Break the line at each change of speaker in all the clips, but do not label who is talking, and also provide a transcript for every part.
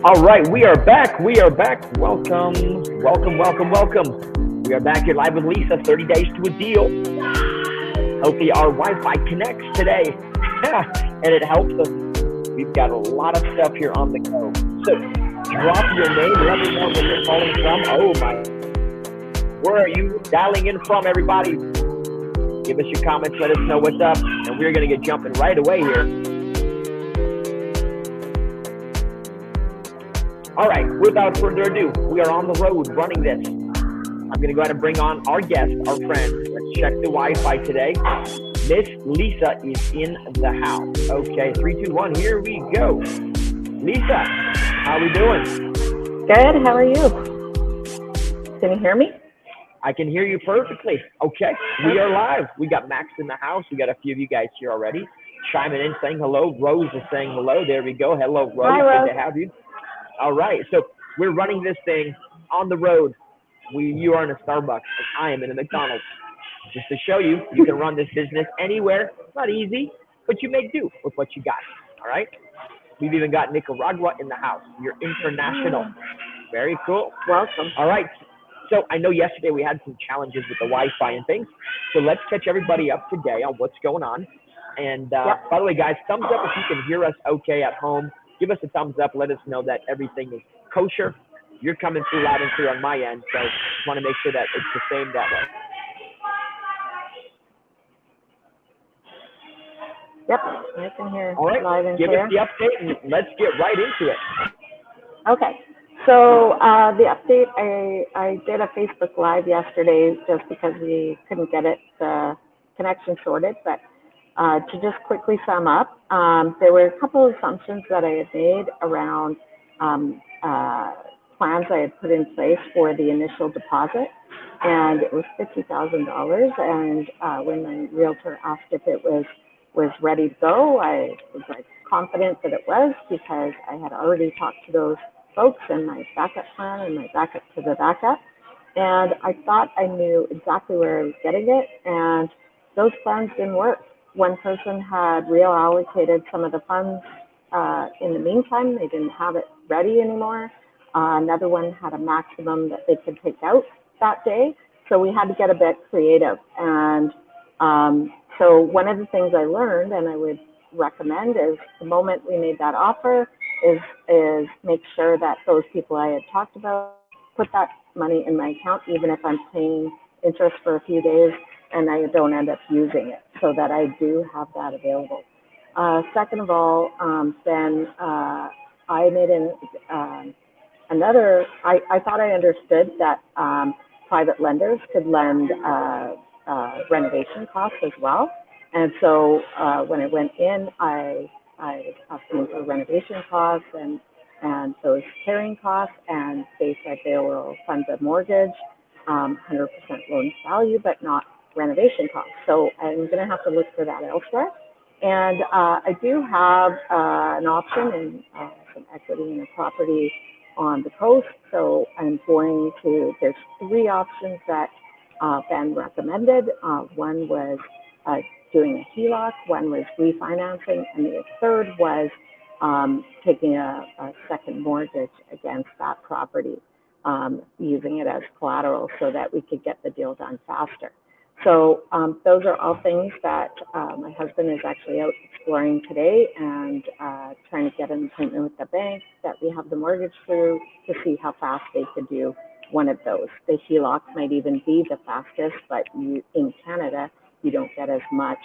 All right, we are back. We are back. Welcome, welcome, welcome, welcome. We are back here live with Lisa, 30 days to a deal. Hopefully our Wi-Fi connects today and it helps us. We've got a lot of stuff here on the go. So drop your name, let me know where you're calling from. Oh my, where are you dialing in from, everybody? Give us your comments, let us know what's up, and we're gonna get jumping right away here. All right, without further ado, we are on the road running this. I'm going to go ahead and bring on our guest, our friend. Let's check the Wi-Fi today. Miss Lisa is in the house. Okay, 3, 2, 1, here we go. Lisa, how are we doing?
Good, how are you? Can you hear me?
I can hear you perfectly. Okay, we are live. We got Max in the house. We got a few of you guys here already. Chiming in, saying hello. Rose is saying hello. There we go. Hello, Rose.
Hi, Rose.
Good to have you. All right, so we're running this thing on the road. You are in a Starbucks, and I am in a McDonald's. Just to show you, you can run this business anywhere. It's not easy, but you make do with what you got. All right? We've even got Nicaragua in the house. You're international. Very cool.
Welcome.
All right. So I know yesterday we had some challenges with the Wi-Fi and things. So let's catch everybody up today on what's going on. And by the way, guys, thumbs up if you can hear us okay at home. Give us a thumbs up. Let us know that everything is kosher. You're coming through loud and clear on my end, so just want to make sure that it's the same that way.
Yep, I can hear
All right,
live and
give
clear.
us the update and let's get right into it.
Okay, so the update, I did a Facebook Live yesterday just because we couldn't get it, the connection sorted, but to just quickly sum up, there were a couple of assumptions that I had made around plans I had put in place for the initial deposit, and it was $50,000. And when my realtor asked if it was ready to go, I was like confident that it was because I had already talked to those folks and my backup plan and my backup to the backup, and I thought I knew exactly where I was getting it, and those plans didn't work. One person had reallocated some of the funds in the meantime. They didn't have it ready anymore. Another one had a maximum that they could take out that day. So we had to get a bit creative. And so one of the things I learned, and I would recommend, is the moment we made that offer is make sure that those people I had talked about put that money in my account, even if I'm paying interest for a few days and I don't end up using it, so that I do have that available. Second of all, then I made I thought I understood that private lenders could lend renovation costs as well. And so when I went in, I asked them for renovation costs and those carrying costs, and they said they will fund the mortgage, 100% loan value, but not renovation costs. So I'm going to have to look for that elsewhere. And I do have an option in some equity in a property on the coast. So I'm going to, there's 3 options that Ben recommended. One was doing a HELOC, one was refinancing, and the third was taking a second mortgage against that property, using it as collateral so that we could get the deal done faster. So those are all things that my husband is actually out exploring today and trying to get an appointment with the bank that we have the mortgage through to see how fast they could do one of those. The HELOC might even be the fastest, but in Canada, you don't get as much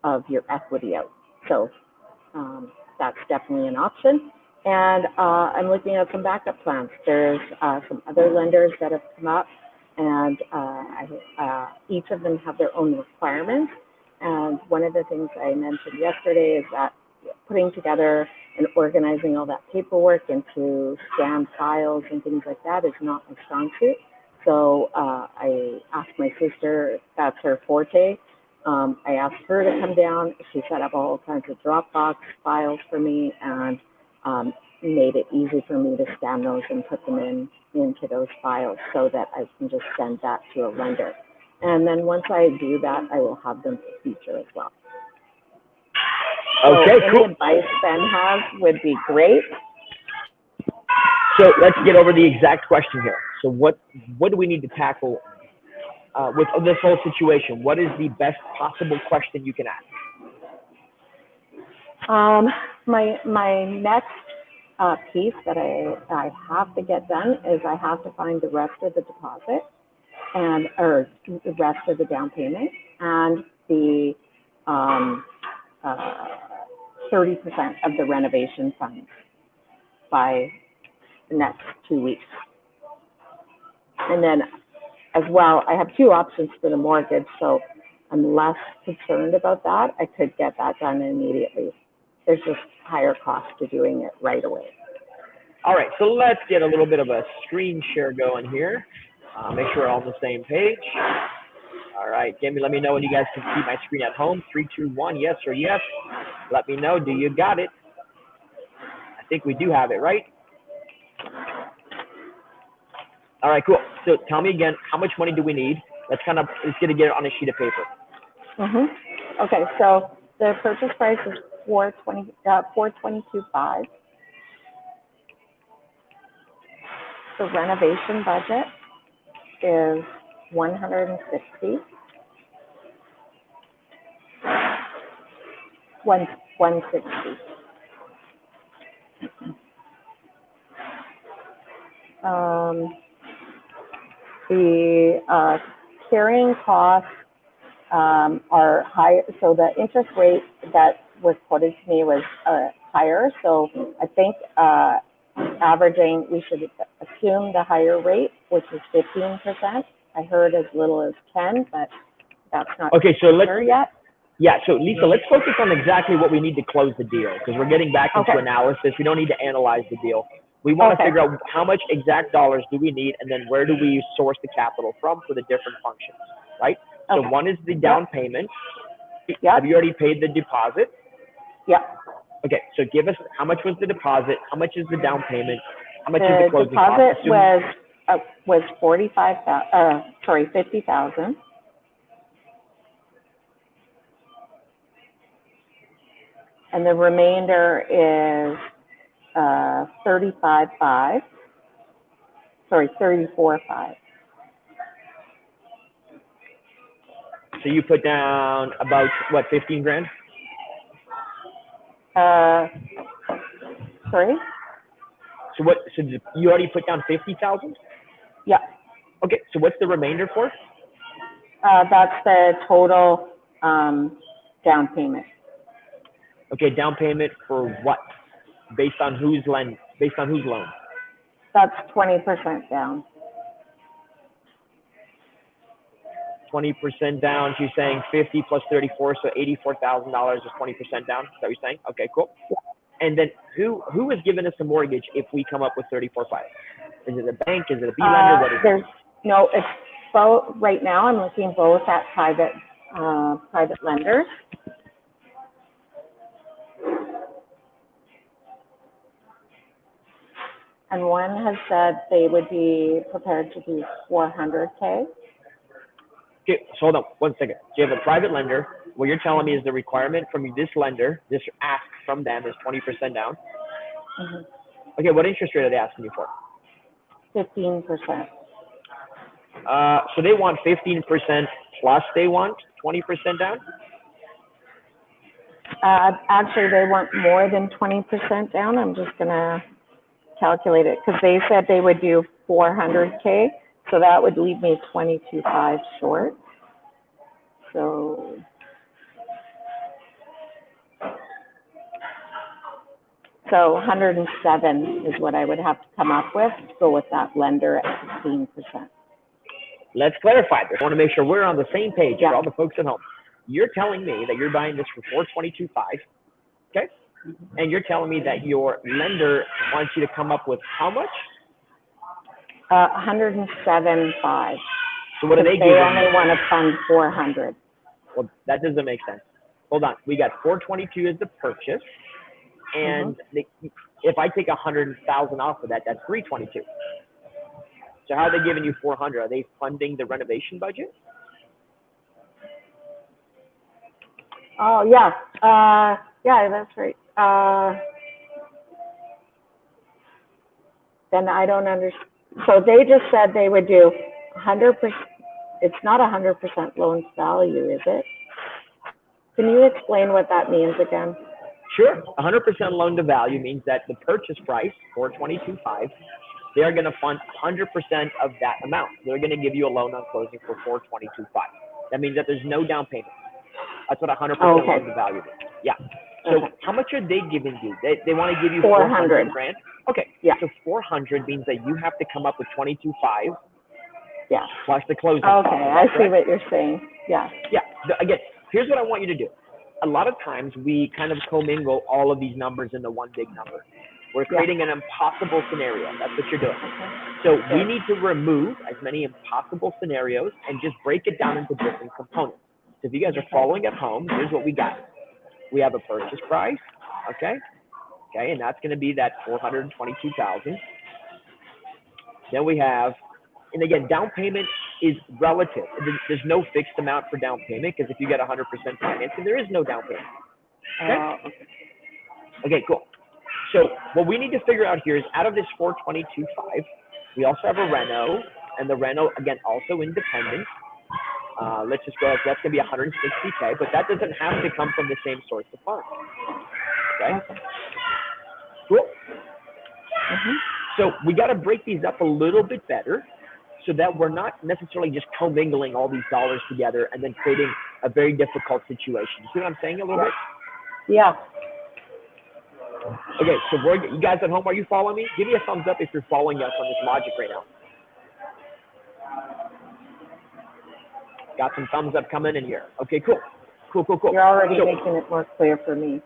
of your equity out. So that's definitely an option. And I'm looking at some backup plans. There's some other lenders that have come up, and each of them have their own requirements. And one of the things I mentioned yesterday is that putting together and organizing all that paperwork into scanned files and things like that is not my strong suit. So I asked my sister, that's her forte. I asked her to come down. She set up all kinds of Dropbox files for me and made it easy for me to scan those and put them into those files so that I can just send that to a lender. And then once I do that, I will have them for future as well.
Okay,
so
cool.
Any advice Ben has would be great.
So let's get over the exact question here. So what do we need to tackle with this whole situation? What is the best possible question you can ask?
My next piece that I have to get done is I have to find the rest of the deposit or the rest of the down payment and the 30% of the renovation fund by the next 2 weeks. And then as well, I have two options for the mortgage, so I'm less concerned about that. I could get that done immediately. There's just higher cost to doing it right away.
All right, so let's get a little bit of a screen share going here. Make sure we're all on the same page. All right, Jamie, let me know when you guys can see my screen at home. 3, 2, 1, yes or yes. Let me know, do you got it? I think we do have it, right? All right, cool. So tell me again, how much money do we need? Let's get it on a sheet of paper.
Okay, so the purchase price is $422,500. The renovation budget is $160,000. 160. The carrying costs are higher, so the interest rate that was quoted to me was higher. So I think averaging, we should assume the higher rate, which is 15%. I heard as little as 10, but that's not
okay. So let's
sure yet.
Yeah, so Lisa, let's focus on exactly what we need to close the deal, because we're getting back into analysis. We don't need to analyze the deal. We want to figure out how much exact dollars do we need, and then where do we source the capital from for the different functions, right? So one is the down payment. Have you already paid the deposit?
Yeah.
Okay, so give us, how much was the deposit? How much is the down payment? How much is the closing cost?
The deposit was $50,000. And the remainder is 34.5.
So you put down about what, 15 grand?
Sorry?
So you already put down 50,000?
Yeah.
Okay, so what's the remainder for?
That's the total down payment.
Okay, down payment for what? Based on whose loan?
That's 20% down.
20% down. She's saying 50 plus 34, so $84,000 is 20% down. Is that what you're saying? Okay, cool.
Yeah.
And then who is giving us a mortgage if we come up with 34.5? Is it a bank? Is it a B lender? What is it?
No, it's both. Right now, I'm looking both at private lenders. And one has said they would be prepared to do $400K.
Okay, so hold on 1 second. So you have a private lender. What you're telling me is the requirement from this lender, this ask from them is 20% down. Okay, what interest rate are they asking you for?
15%.
So they want 15% plus they want 20% down?
Actually, they want more than 20% down. I'm just going to calculate it because they said they would do $400K. So that would leave me 22.5 short. So So 107 is what I would have to come up with to go with that lender at 15%.
Let's clarify this. I want to make sure we're on the same page
Yeah.
for all the folks at home. You're telling me that you're buying this for $422,500, okay? And you're telling me that your lender wants you to come up with how much?
107.5.
So what are they
They
giving
only
you?
want to fund 400.
Well, that doesn't make sense. Hold on. We got 422 as the purchase, and if I take 100,000 off of that, that's 322. So how are they giving you 400? Are they funding the renovation budget?
Oh, yeah. Yeah, that's right. Then I don't understand. So they just said they would do 100%. It's not 100% loan value, is it? Can you explain what that means again?
Sure. 100% loan to value means that the purchase price, $422,500, they are going to fund 100% of that amount. They're going to give you a loan on closing for $422,500. That means that there's no down payment. That's what 100% loan to value means. Yeah. So how much are they giving you? They want to give you 400 grand. Okay.
Yeah.
So 400 means that you have to come up with 22.5.
Yeah.
Plus the closing.
Okay, I see what you're saying. Yeah.
Yeah. Again, here's what I want you to do. A lot of times we kind of commingle all of these numbers into one big number. We're creating an impossible scenario. That's what you're doing. So we need to remove as many impossible scenarios and just break it down into different components. So if you guys are following at home, here's what we got. We have a purchase price, okay, and that's going to be that $422,000. Then we have, and again, down payment is relative. There's no fixed amount for down payment because if you get 100% financing, there is no down payment. Okay, cool. So what we need to figure out here is out of this $422,500, we also have a reno, and the reno, again, also independent. Let's just go, that's going to be $160K, but that doesn't have to come from the same source of funds. Okay? Cool. So we got to break these up a little bit better so that we're not necessarily just commingling all these dollars together and then creating a very difficult situation. See what I'm saying a little bit?
Yeah.
Okay, so you guys at home, are you following me? Give me a thumbs up if you're following us on this logic right now. Got some thumbs up coming in here. Okay, cool. Cool.
You're already making it more clear for me.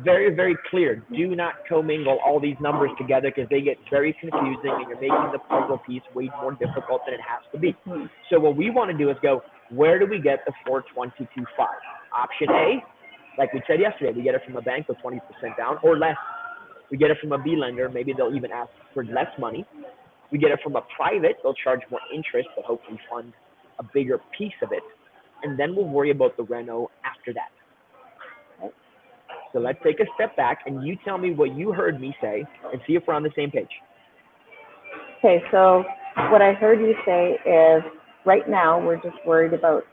Very, very clear. Do not commingle all these numbers together because they get very confusing and you're making the puzzle piece way more difficult than it has to be. So what we want to do is go, where do we get the $422,500? Option A, like we said yesterday, we get it from a bank with 20% down or less. We get it from a B lender. Maybe they'll even ask for less money. We get it from a private. They'll charge more interest, but hopefully fund a bigger piece of it. And then we'll worry about the reno after that. Okay. So let's take a step back and you tell me what you heard me say and see if we're on the same page.
Okay, so what I heard you say is right now we're just worried about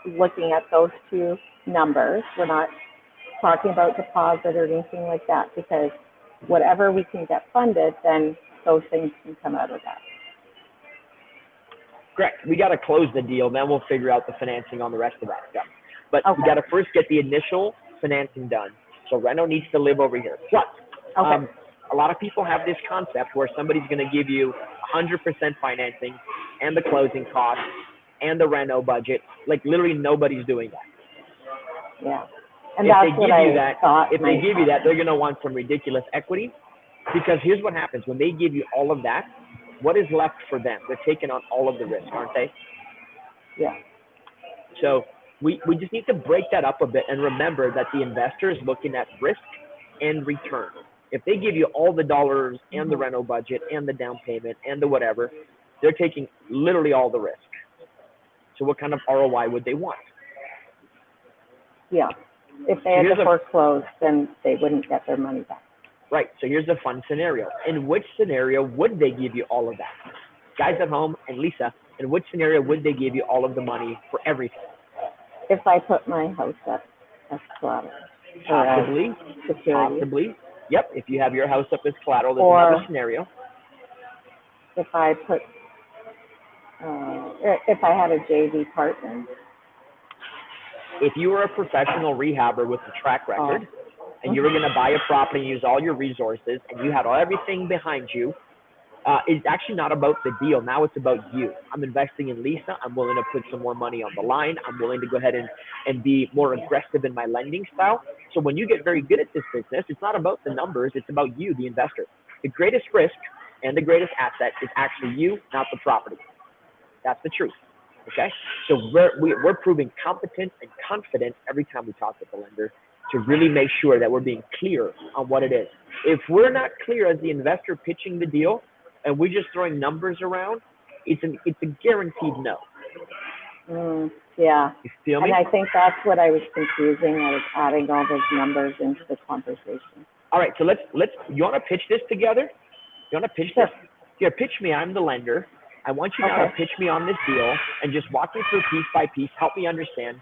looking at those two numbers. We're not talking about deposit or anything like that because whatever we can get funded, then those things can come out of that.
Correct. We got to close the deal, then we'll figure out the financing on the rest of that stuff. But we got to first get the initial financing done. So reno needs to live over here. Plus, a lot of people have this concept where somebody's going to give you 100% financing and the closing costs and the reno budget. Like literally nobody's doing that.
Yeah. And that's what I thought.
If they give you that, they're going to want some ridiculous equity because here's what happens. When they give you all of that, what is left for them? They're taking on all of the risk, aren't they?
Yeah.
So we just need to break that up a bit and remember that the investor is looking at risk and return. If they give you all the dollars and the reno budget and the down payment and the whatever, they're taking literally all the risk. So what kind of ROI would they want?
Yeah. If they had to foreclose, then they wouldn't get their money back.
Right. So here's a fun scenario. In which scenario would they give you all of that? Guys at home and Lisa, in which scenario would they give you all of the money for everything?
If I put my house up as collateral.
Possibly. Possibly. Yep. If you have your house up as collateral, there's another scenario.
If I put, if I had a JV partner.
If you were a professional rehabber with a track record, and you were going to buy a property and use all your resources, and you had everything behind you, it's actually not about the deal. Now it's about you. I'm investing in Lisa. I'm willing to put some more money on the line. I'm willing to go ahead and be more aggressive in my lending style. So when you get very good at this business, it's not about the numbers. It's about you, the investor. The greatest risk and the greatest asset is actually you, not the property. That's the truth. Okay? So we're proving competent and confident every time we talk with the lender to really make sure that we're being clear on what it is. If we're not clear as the investor pitching the deal and we're just throwing numbers around, it's a guaranteed no.
Yeah.
You feel me?
And I think that's what I was confusing. I was adding all those numbers into the conversation.
All right, so let's you want to pitch this together? You want to pitch
Sure.
this? Here, pitch me. I'm the lender. I want you now to pitch me on this deal and just walk me through piece by piece. Help me understand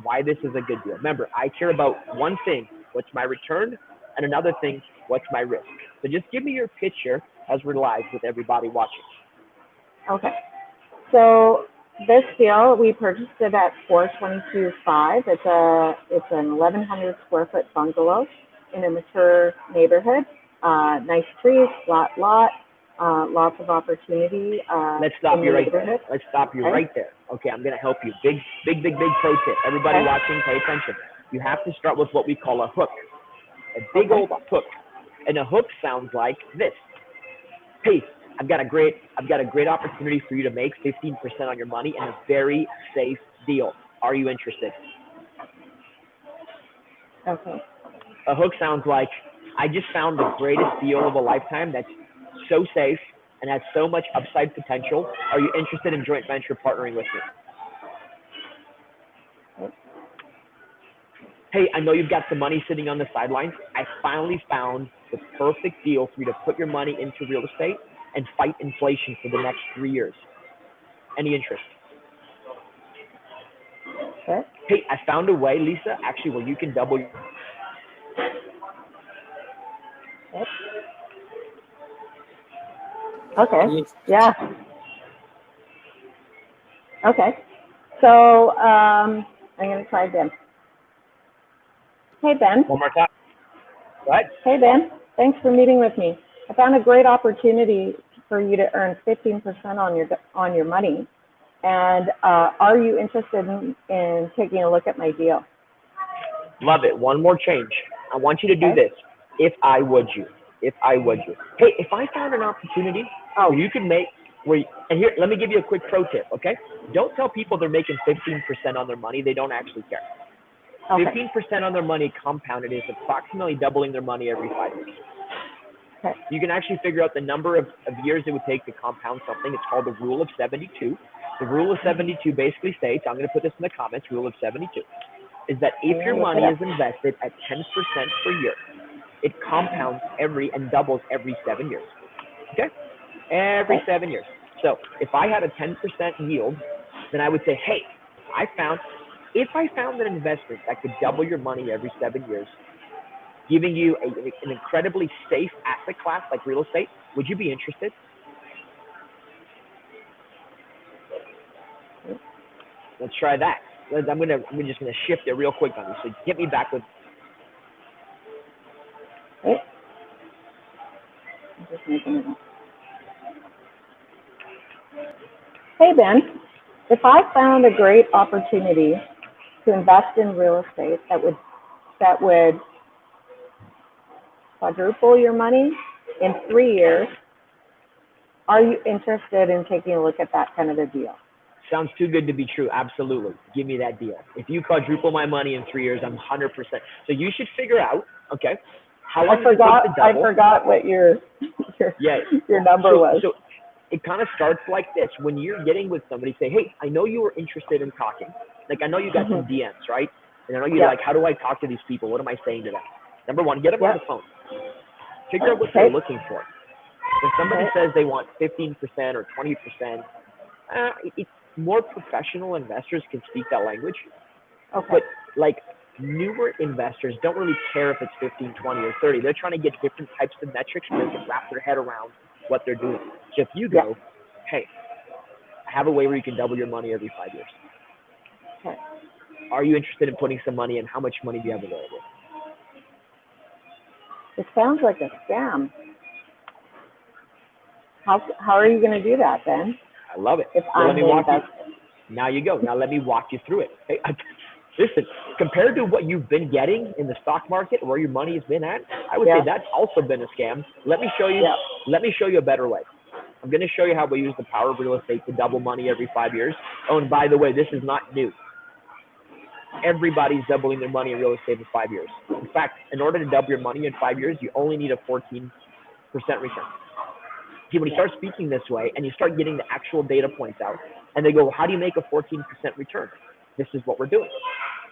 why this is a good deal. Remember, I care about one thing, what's my return, and another thing, what's my risk. So just give me your picture as we're live with everybody watching.
Okay. So this deal, we purchased it at 422.5. It's an 1,100 square foot bungalow in a mature neighborhood. Nice trees, flat lot, lots of opportunity.
Let's stop you right
there.
Let's stop you right there. Okay, I'm going to help you. Big pro tip. Everybody watching, pay attention. You have to start with what we call a hook. A big old hook. And a hook sounds like this. Hey, I've got a great opportunity for you to make 15% on your money and a very safe deal. Are you interested?
Okay.
A hook sounds like, I just found the greatest deal of a lifetime that's so safe and has so much upside potential. Are you interested in joint venture partnering with me? Hey, I know you've got some money sitting on the sidelines. I finally found the perfect deal for you to put your money into real estate and fight inflation for the next 3 years. Any interest?
Okay.
Hey, I found a way, Lisa, actually, where you can double.
Okay. Yeah. Okay. So I'm going to try Ben. Hey, Ben.
One more time. What?
Hey, Ben. Thanks for meeting with me. I found a great opportunity for you to earn 15% on your money. And are you interested in taking a look at my deal?
Love it. One more change. I want you to do this. If I would you. Hey, if I found an opportunity where you could make, and here, let me give you a quick pro tip, okay? Don't tell people they're making 15% on their money. They don't actually care. 15% on their money compounded is approximately doubling their money every 5 years.
Okay.
You can actually figure out the number of years it would take to compound something. It's called the rule of 72. The rule of 72 basically states, I'm going to put this in the comments, rule of 72, is that if your money is invested at 10% per year, it compounds and doubles every 7 years. Okay? Every 7 years. So if I had a 10% yield, then I would say, hey, if I found an investment that could double your money every 7 years, giving you an incredibly safe asset class like real estate, would you be interested? Let's try that. I'm just gonna shift it real quick on you. So get me back with.
Hey, Ben. If I found a great opportunity to invest in real estate that would quadruple your money in 3 years, are you interested in taking a look at that kind of a deal?
Sounds too good to be true. Absolutely. Give me that deal. If you quadruple my money in 3 years, I'm 100%. So you should figure out, okay, how long
I forgot what your number was.
So it kind of starts like this. When you're getting with somebody, say, hey, I know you were interested in talking. Like, I know you got some DMs, right? And I know you're like, how do I talk to these people? What am I saying to them? Number one, get them on the phone. Figure out what they're looking for. When somebody says they want 15% or 20%, it's more professional investors can speak that language.
Okay.
But like newer investors don't really care if it's 15, 20, or 30. They're trying to get different types of metrics where they can wrap their head around what they're doing. So if you go, hey, I have a way where you can double your money every 5 years.
Okay.
Are you interested in putting some money in? How much money do you have available?
It sounds like a scam. How are you going to do that, Ben?
I love it.
Let me walk you.
Now you go. Now let me walk you through it. Hey, listen, compared to what you've been getting in the stock market, where your money has been at, I would say that's also been a scam. Let me show you. Let me show you a better way. I'm going to show you how we use the power of real estate to double money every 5 years. Oh, and by the way, this is not new. Everybody's doubling their money in real estate in 5 years. In fact, in order to double your money in 5 years, you only need a 14% return. See, when you start speaking this way and you start getting the actual data points out, and they go, how do you make a 14% return? This is what we're doing.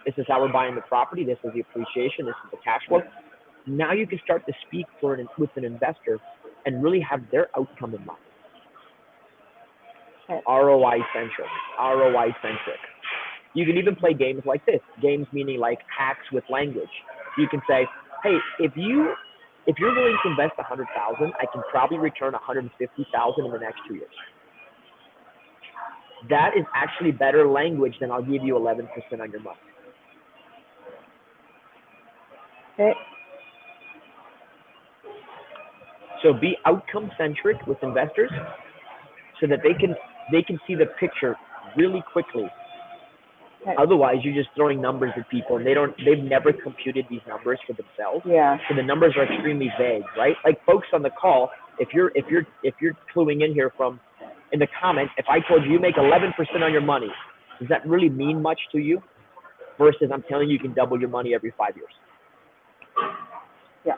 This is how we're buying the property. This is the appreciation. This is the cash flow. Now you can start to speak with an investor and really have their outcome in mind.
Okay.
ROI centric. ROI centric. You can even play games like this. Games meaning like hacks with language. You can say, hey, if you're willing to invest 100,000, I can probably return 150,000 in the next 2 years. That is actually better language than I'll give you 11% on your money.
Okay.
So be outcome centric with investors so that they can see the picture really quickly.
Okay.
Otherwise, you're just throwing numbers at people, and they've never computed these numbers for themselves.
Yeah.
So the numbers are extremely vague, right? Like folks on the call, if you're cluing in here from in the comments, if I told you make 11% on your money, does that really mean much to you? Versus I'm telling you can double your money every 5 years.
Yeah.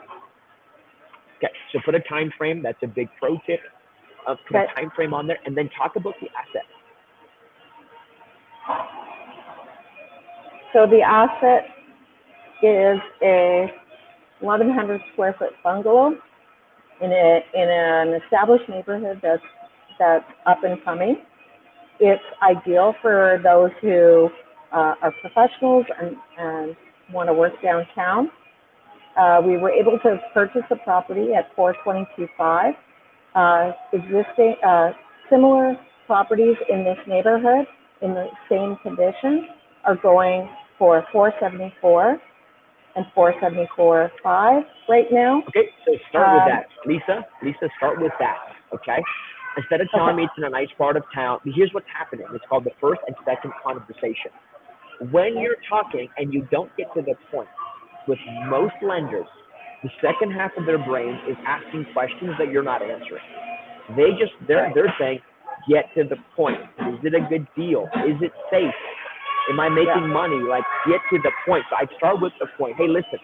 Okay, so put a time frame. That's a big pro tip. Put a time frame on there, and then talk about the asset.
So the asset is a 1,100 square foot bungalow in an established neighborhood that's up and coming. It's ideal for those who are professionals and want to work downtown. We were able to purchase a property at $422,500. Existing similar properties in this neighborhood in the same condition are going for $474,000 and $474,500 right now.
Okay, so start with that. Lisa, start with that, okay? Instead of telling me it's in a nice part of town, here's what's happening. It's called the first and second conversation. When you're talking and you don't get to the point, with most lenders, the second half of their brain is asking questions that you're not answering. They're saying, get to the point. Is it a good deal? Is it safe? Am I making money? Like, get to the point. So I start with the point. Hey, listen,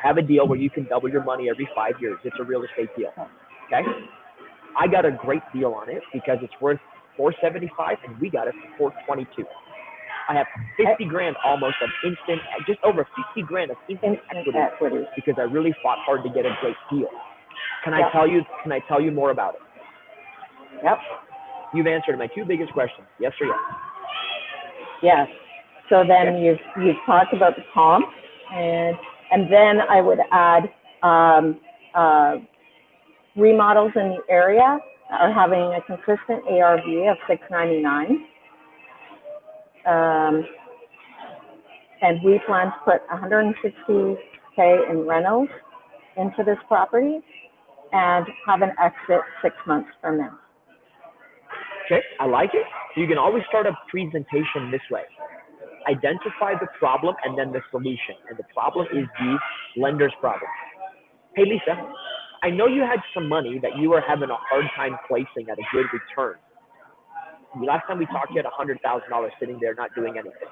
I have a deal where you can double your money every 5 years. It's a real estate deal. Okay? I got a great deal on it because it's worth $475,000 and we got it for $422,000. I have 50 grand almost of instant, just over 50 grand of instant equity because I really fought hard to get a great deal. Can I tell you more about it?
Yep.
You've answered my two biggest questions. Yes or yes?
Yes. So then you've talked about the comp, and then I would add remodels in the area are having a consistent ARV of $699. And we plan to put $160K in rentals into this property and have an exit 6 months from now.
Okay, I like it. So you can always start a presentation this way. Identify the problem and then the solution. And the problem is the lender's problem. Hey, Lisa, I know you had some money that you were having a hard time placing at a good return. The last time we talked, you had $100,000 sitting there not doing anything.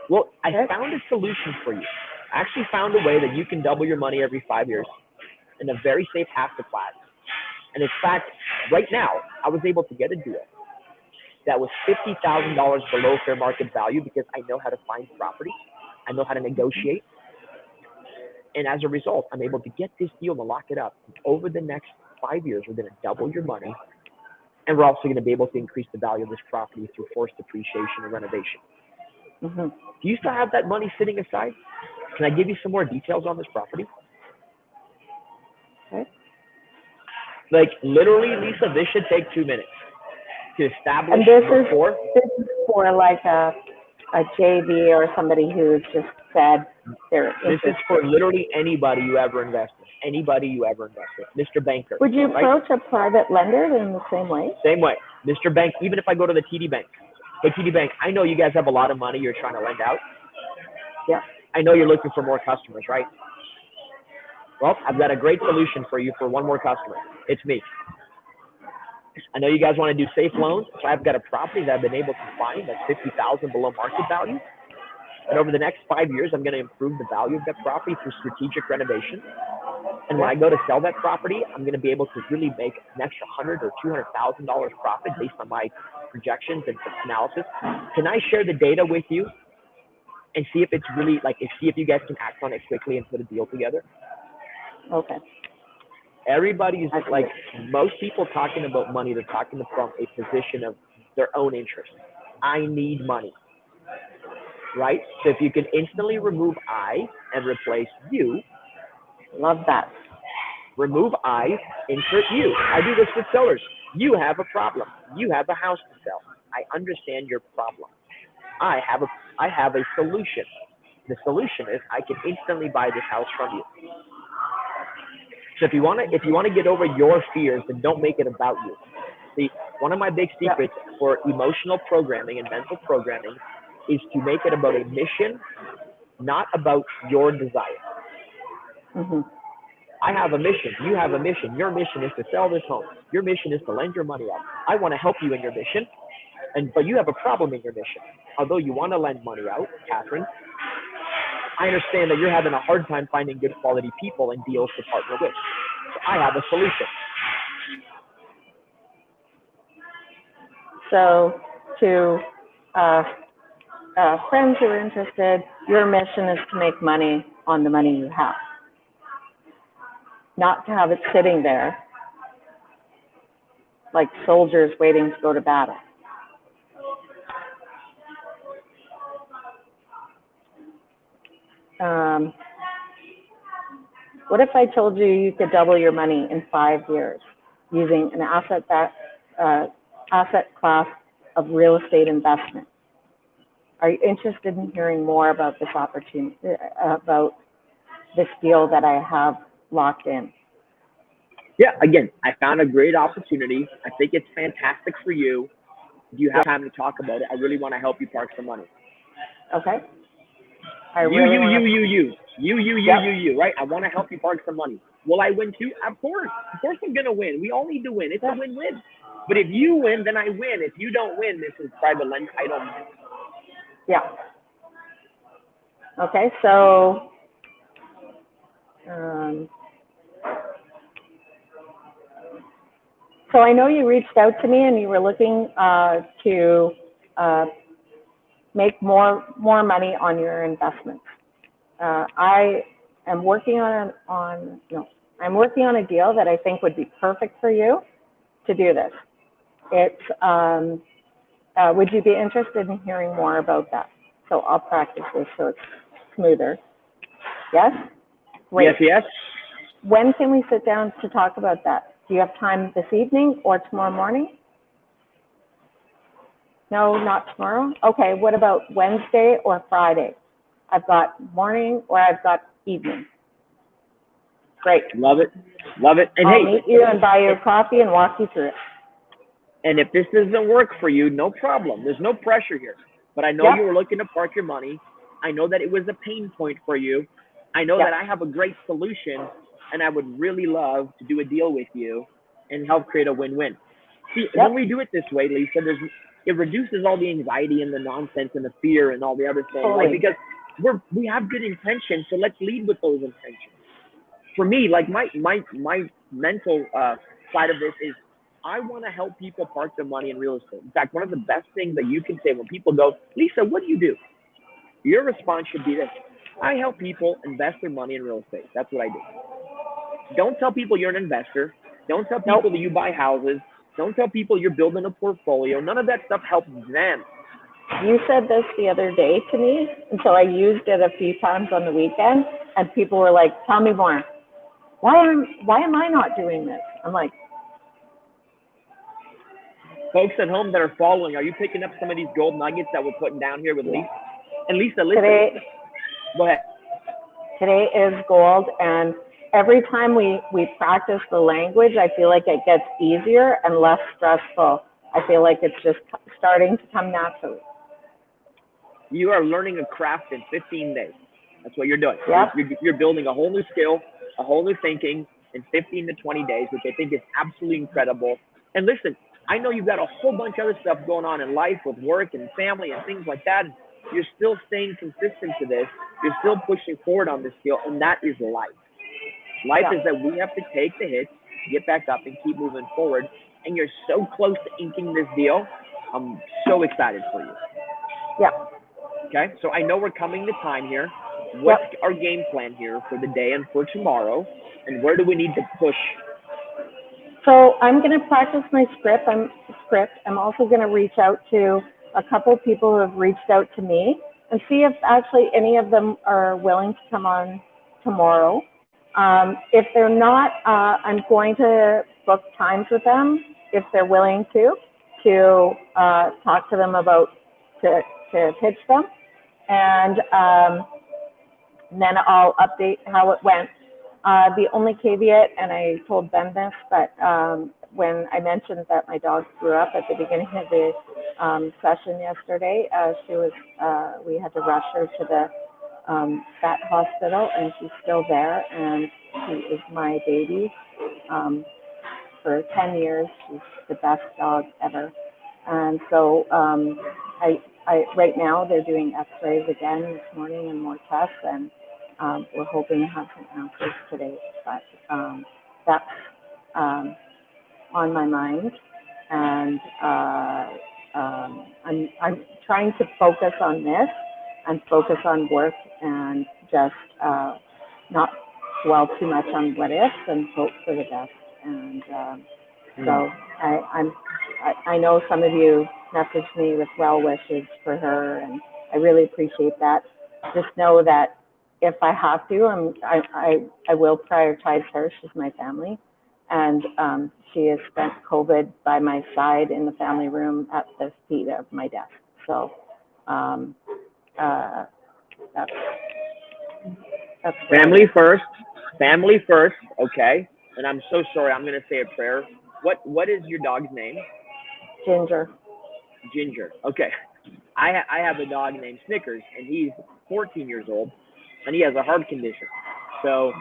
Well, I found a solution for you. I actually found a way that you can double your money every 5 years in a very safe asset class. And in fact, right now, I was able to get a deal that was $50,000 below fair market value because I know how to find property. I know how to negotiate. And as a result, I'm able to get this deal to lock it up. Over the next 5 years, we're going to double your money. And we're also going to be able to increase the value of this property through forced depreciation and renovation.
Mm-hmm.
Do you still have that money sitting aside? Can I give you some more details on this property?
Okay.
Like literally, Lisa, this should take 2 minutes to establish.
And this is for like a JV or somebody who's just said they're interested.
This is for literally anybody you ever invest in. Anybody you ever invest in. Mr. Banker.
Would you approach a private lender in the same way?
Same way. Mr. Bank, even if I go to the TD Bank. Hey, TD Bank, I know you guys have a lot of money you're trying to lend out.
Yeah.
I know you're looking for more customers, right? Well, I've got a great solution for you for one more customer. It's me. I know you guys want to do safe loans, so I've got a property that I've been able to find that's $50,000 below market value. And over the next 5 years, I'm going to improve the value of that property through strategic renovation. And when I go to sell that property, I'm going to be able to really make an extra $100,000 or $200,000 profit based on my projections and analysis. Can I share the data with you and see if it's really see if you guys can act on it quickly and put a deal together?
Okay.
Everybody's like, most people talking about money, they're talking from a position of their own interest. I need money, right? So if you can instantly remove I and replace you,
Love that.
remove I, insert you. I do this with sellers. You have a problem. You have a house to sell. I understand your problem. I have a solution. The solution is I can instantly buy this house from you. So if you want to get over your fears, then don't make it about you. See, one of my big secrets for emotional programming and mental programming is to make it about a mission, not about your desire.
Mm-hmm.
I have a mission. You have a mission. Your mission is to sell this home. Your mission is to lend your money out. I want to help you in your mission, but you have a problem in your mission. Although you want to lend money out, Catherine, I understand that you're having a hard time finding good quality people and deals to partner with. So I have a solution.
So to friends who are interested, your mission is to make money on the money you have, not to have it sitting there like soldiers waiting to go to battle. What if I told you could double your money in 5 years using an asset class of real estate investment? Are you interested in hearing more about this opportunity, about this deal that I have locked in?
Yeah, again, I found a great opportunity. I think it's fantastic for you. Do you have time to talk about it? I really want to help you park some money.
Okay.
You, right? I want to help you park some money. Will I win too? Of course I'm going to win. We all need to win. It's a win-win. But if you win, then I win. If you don't win, this is private lend title.
Yeah. Okay, so so I know you reached out to me and you were looking to make more money on your investments. I am working on a deal that I think would be perfect for you to do this. It's would you be interested in hearing more about that? So I'll practice this so it's smoother. Yes? Great.
Yes.
When can we sit down to talk about that? Do you have time this evening or tomorrow morning? No, not tomorrow? Okay, what about Wednesday or Friday? I've got morning or I've got evening. Great.
Love it. And
I'll meet you and buy you a coffee and walk you through it.
And if this doesn't work for you, no problem. There's no pressure here. But I know you were looking to park your money. I know that it was a pain point for you. I know that I have a great solution, and I would really love to do a deal with you and help create a win-win. See, when we do it this way, Lisa, it reduces all the anxiety and the nonsense and the fear and all the other things, right? Because we have good intentions, so let's lead with those intentions. For me, like my mental side of this is I want to help people park their money in real estate. In fact, one of the best things that you can say when people go, Lisa, what do? Your response should be this: I help people invest their money in real estate. That's what I do. Don't tell people you're an investor. Don't tell people that you buy houses. Don't tell people you're building a portfolio. None of that stuff helps them.
You said this the other day to me, and so I used it a few times on the weekend, and people were like, tell me more. Why am I not doing this? I'm like,
folks at home that are following, are you picking up some of these gold nuggets that we're putting down here with Lisa? And Lisa, listen. Go ahead.
Today is gold, and every time we practice the language, I feel like it gets easier and less stressful. I feel like it's just starting to come naturally.
You are learning a craft in 15 days. That's what you're doing.
Yep.
You're building a whole new skill, a whole new thinking in 15 to 20 days, which I think is absolutely incredible. And listen, I know you've got a whole bunch of other stuff going on in life with work and family and things like that. You're still staying consistent to this. You're still pushing forward on this skill, and that is life. Life is that we have to take the hits, get back up, and keep moving forward. And you're so close to inking this deal. I'm so excited for you.
Yeah.
Okay, so I know we're coming to time here. What's our game plan here for the day and for tomorrow? And where do we need to push?
So I'm going to practice my script. I'm script, I'm also going to reach out to a couple of people who have reached out to me and see if actually any of them are willing to come on tomorrow. If they're not, I'm going to book times with them if they're willing to talk to them about, to pitch them. And then I'll update how it went. The only caveat, and I told Ben this, but when I mentioned that my dog threw up at the beginning of the session yesterday, we had to rush her to the vet hospital, and she's still there, and she is my baby. For 10 years, she's the best dog ever. And so right now they're doing x-rays again this morning and more tests, and we're hoping to have some answers today, but that's on my mind, and I'm trying to focus on this and focus on work and just not dwell too much on what ifs and hope for the best. And so I know some of you messaged me with well wishes for her, and I really appreciate that. Just know that if I have to, I will prioritize her. She's my family, and she has spent COVID by my side in the family room at the feet of my desk. So that's
family first. Family first. Okay. And I'm so sorry. I'm gonna say a prayer. What is your dog's name?
Ginger.
Ginger. Okay. I have a dog named Snickers, and he's 14 years old, and he has a heart condition. So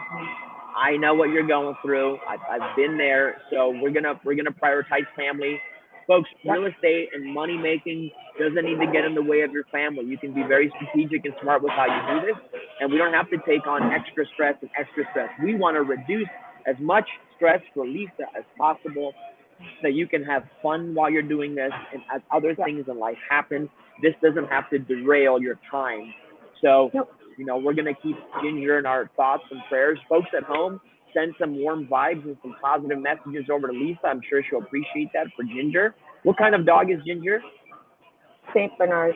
I know what you're going through. I've been there. So we're gonna prioritize family, folks. Real estate and money making doesn't need to get in the way of your family. You can be very strategic and smart with how you do this, and we don't have to take on extra stress. We want to reduce as much stress for Lisa as possible, so you can have fun while you're doing this, and as other things in life happen, this doesn't have to derail your time. So, you know, we're going to keep Ginger in our thoughts and prayers. Folks at home, send some warm vibes and some positive messages over to Lisa. I'm sure she'll appreciate that for Ginger. What kind of dog is Ginger?
St. Bernard.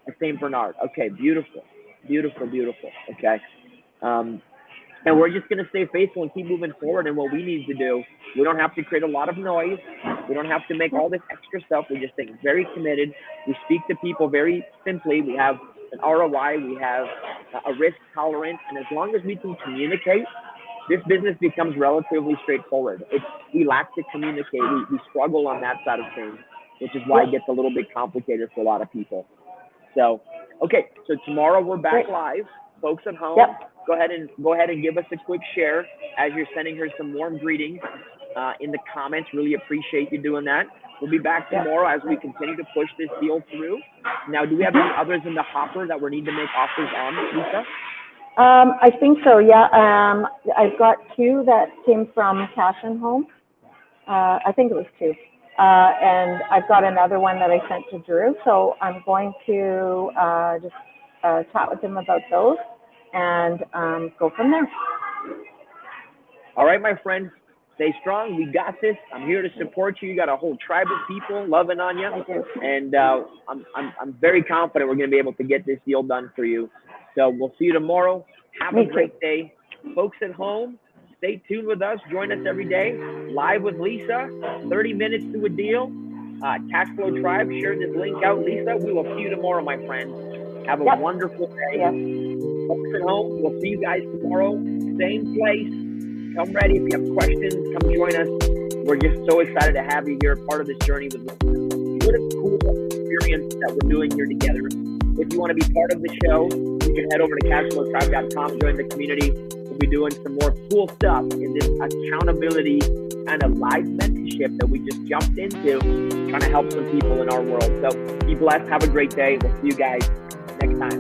A St. Bernard. Okay, beautiful. Beautiful, beautiful. Okay. And we're just going to stay faithful and keep moving forward in what we need to do. We don't have to create a lot of noise. We don't have to make all this extra stuff. We just stay very committed. We speak to people very simply. We have an ROI. We have a risk tolerance. And as long as we can communicate, this business becomes relatively straightforward. We lack to communicate. We struggle on that side of things, which is why it gets a little bit complicated for a lot of people. So, okay. So tomorrow we're back live. Folks at home, go ahead and give us a quick share as you're sending her some warm greetings in the comments. Really appreciate you doing that. We'll be back tomorrow as we continue to push this deal through. Now, do we have any others in the hopper that we need to make offers on, Lisa?
I think so, yeah. I've got 2 that came from Cash and Home. I think it was 2. And I've got another one that I sent to Drew. So I'm going to just chat with him about those and go from there.
All right, my friends, stay strong. We got this. I'm here to support you. You got a whole tribe of people loving on you.
I do.
And I'm very confident we're going to be able to get this deal done for you. So we'll see you tomorrow. Have a great day. Folks at home, stay tuned with us. Join us every day. Live with Lisa, 30 minutes to a deal. Cash Flow Tribe, share this link out, Lisa. We will see you tomorrow, my friends. Have a wonderful day. Folks at home, we'll see you guys tomorrow. Same place. Come ready. If you have questions, come join us. We're just so excited to have you here, part of this journey with Lisa. What a cool experience that we're doing here together. If you want to be part of the show, you can head over to cashflowtribe.com, join the community. We'll be doing some more cool stuff in this accountability kind of live mentorship that we just jumped into, trying to help some people in our world. So be blessed. Have a great day. We'll see you guys next time.